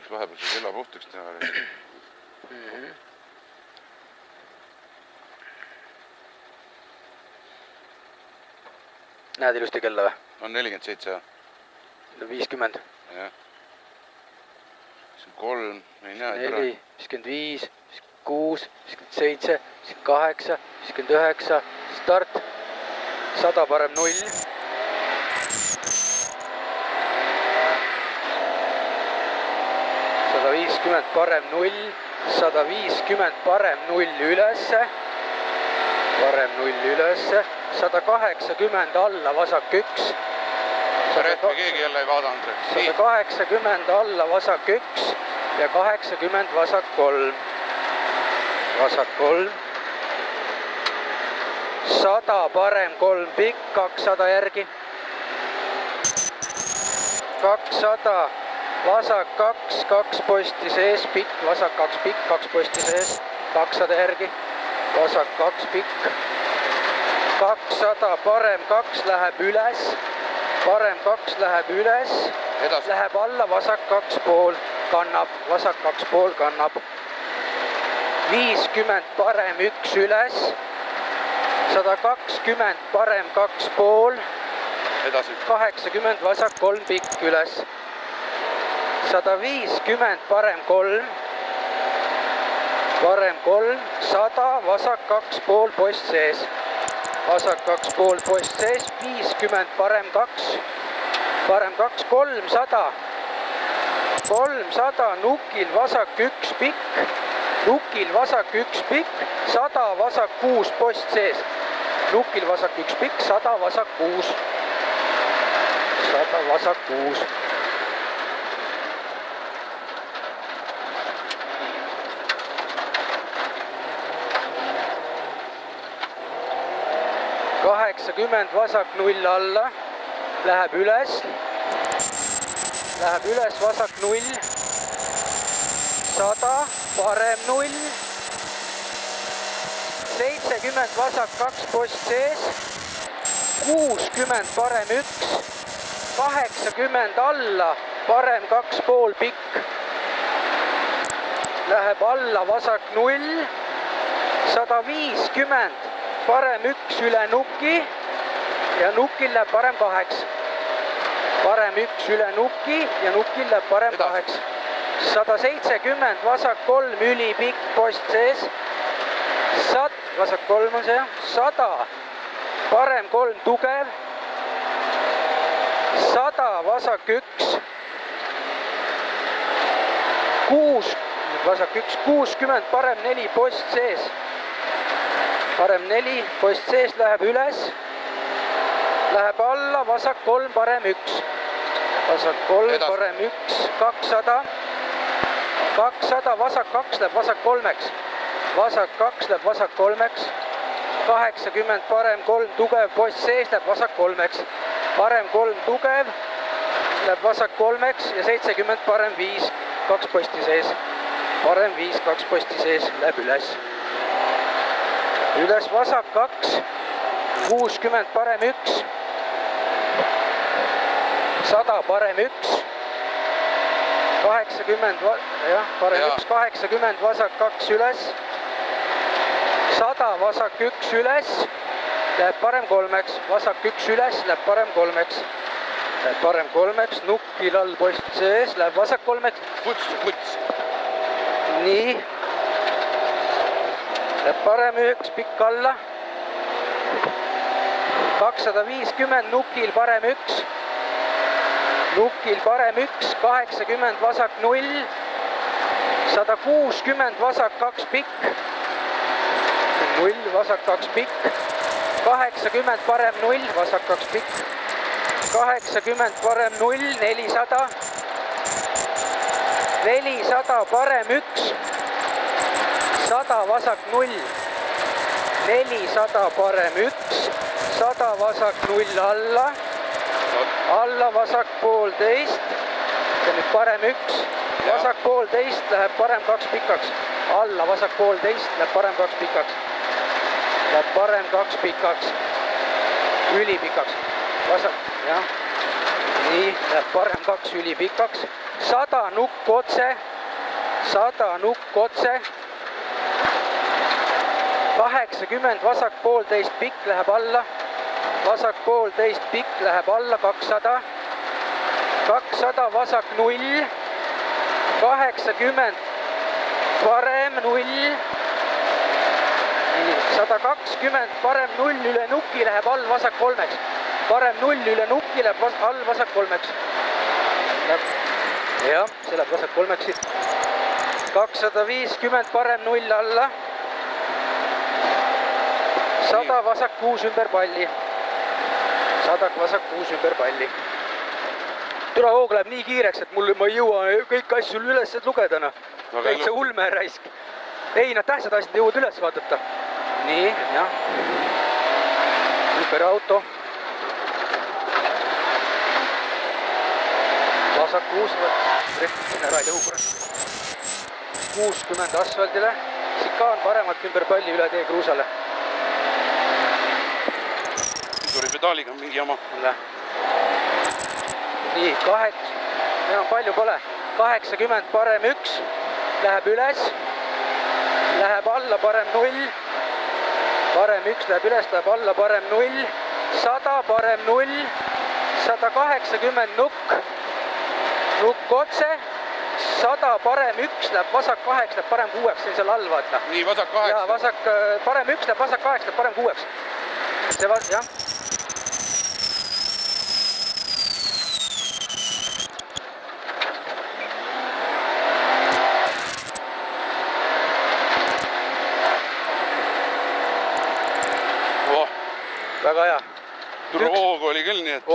võiks vahepeal see kella puhtaks teha. Näed ilusti kella või? On 47, jah? 50. Jah. 53, ei näe. 4, 55, 56, 57, 58, 59, start. 100 parem 0. 150 parem 0, 150 parem 0 ülesse, parem 0 ülesse, 180 alla vasak 1. Keegi jälle ei vaada, Andre. 180 alla vasak 1 ja 80 vasak 3. Vasak 3. 100 parem 3 pikk, 200 järgi. 200 vasak 2, 2 posti sees, pikk, vasak 2 pikk, 2 posti sees, 200 järgi, vasak 2 pikk, 200 parem 2 läheb üles, parem 2 läheb üles, läheb alla, vasak 2 pool kannab, vasak 2 pool kannab, 50 parem 1 üles, 120 parem 2 pool, 80 vasak 3 pikk üles. 150 parem 3, 100 vasak 2 pool post sees, vasak 2 pool post sees, 50 parem 2, 300, 300 nukil vasak 1 pikk, nukil vasak 1 pikk, 100 vasak 6 post sees, nukil vasak 1 pikk, 100 vasak 6, 100 vasak 6. ...80 vasak 0 alla, läheb üles vasak 0, 100 parem 0, 70 vasak 2 post sees, 60 parem 1, 80 alla, parem 2 pool pikk, läheb alla vasak 0, 150 parem 1 üle nuki ja nukil läheb parem 8. Parem 1 üle nuki ja nukil läheb parem 8. 170 vasak 3 ülipikk post sees. Vasak 3 on see, 100 parem 3 tugev. 100 vasak 1. Vasak 1, 60 parem 4 post sees. Parem 4, post sees läheb üles, läheb alla, vasak 3, parem 1. Vasak 3, parem 1, 200. 200, vasak 2 läheb vasak 3-ks. Vasak 2 läheb vasak 3-ks. 80 parem 3 tugev, post sees läheb vasak 3-ks. Parem 3 tugev läheb vasak 3-ks ja 70 parem 5, 2 posti sees. Parem 5, 2 posti sees läheb üles. Üles vasak 2, 60 parem 1, 100 parem 1, 80, jah, parem 1, 80 vasak 2 üles, 100 vasak 1 üles, läheb parem 3-ks, vasak 1 üles, läheb parem 3-ks, läheb parem 3-ks, nukil all post sees, läheb vasak 3-ks, puts. nii. Läheb parem 1 pikk alla, 250 nukil parem 1, nukil parem 1, 80 vasak 0, 160 vasak 2 pikk, 0 vasak 2 pikk, 80 parem 0, vasak 2 pikk, 80 parem 0, 400, 400 parem 1, 100 vasak 0, 400 parem 1, 100 vasak 0 alla, alla vasak 1,5, see on nüüd parem 1, vasak 1,5 läheb parem 2 pikaks, alla vasak 1,5 läheb parem 2 pikaks, läheb parem 2 pikaks, ülipikaks, vasak, jah, nii, läheb parem 2 ülipikaks. 100 nukk otse, 100 nukk otse. 80 vasak poolteist pikk läheb alla, vasak poolteist pikk läheb alla, 200. 200 vasak 0, 80 parem 0, 120 parem 0 üle nuki läheb all vasak kolmeks, parem 0 üle nuki läheb all vasak kolmeks. Jah, see läheb vasak kolmeks siit. 250 parem 0 alla, 100 vasak 6 ümber palli, 100 vasak 6 ümber palli. Türa hoog läheb nii kiireks, et ma ei jõua kõiki asju üles lugeda. Täitsa ulme raisk. Ei, nad tähtsad asjad jõuad üles vaadata. Nii, jah. Ümber auto. Vasak 6, sinna ära ei jõu. 60 asfaldile. Sikaan paremalt ümber palli üle tee kruusale. tuli pedaaliga mingi jama. Nii, enam palju pole. 80 parem 1, läheb üles, läheb alla parem 0, parem 1 läheb üles, läheb alla parem 0, 100 parem 0, 180 nukk otse, 100 parem 1 läheb vasak 8, läheb parem 6, see on seal all, vaata. Nii, vasak 8. Jaa, parem 1 läheb vasak 8, läheb parem 6. See jah. Väga hea. Turvahoog oli küll nii, et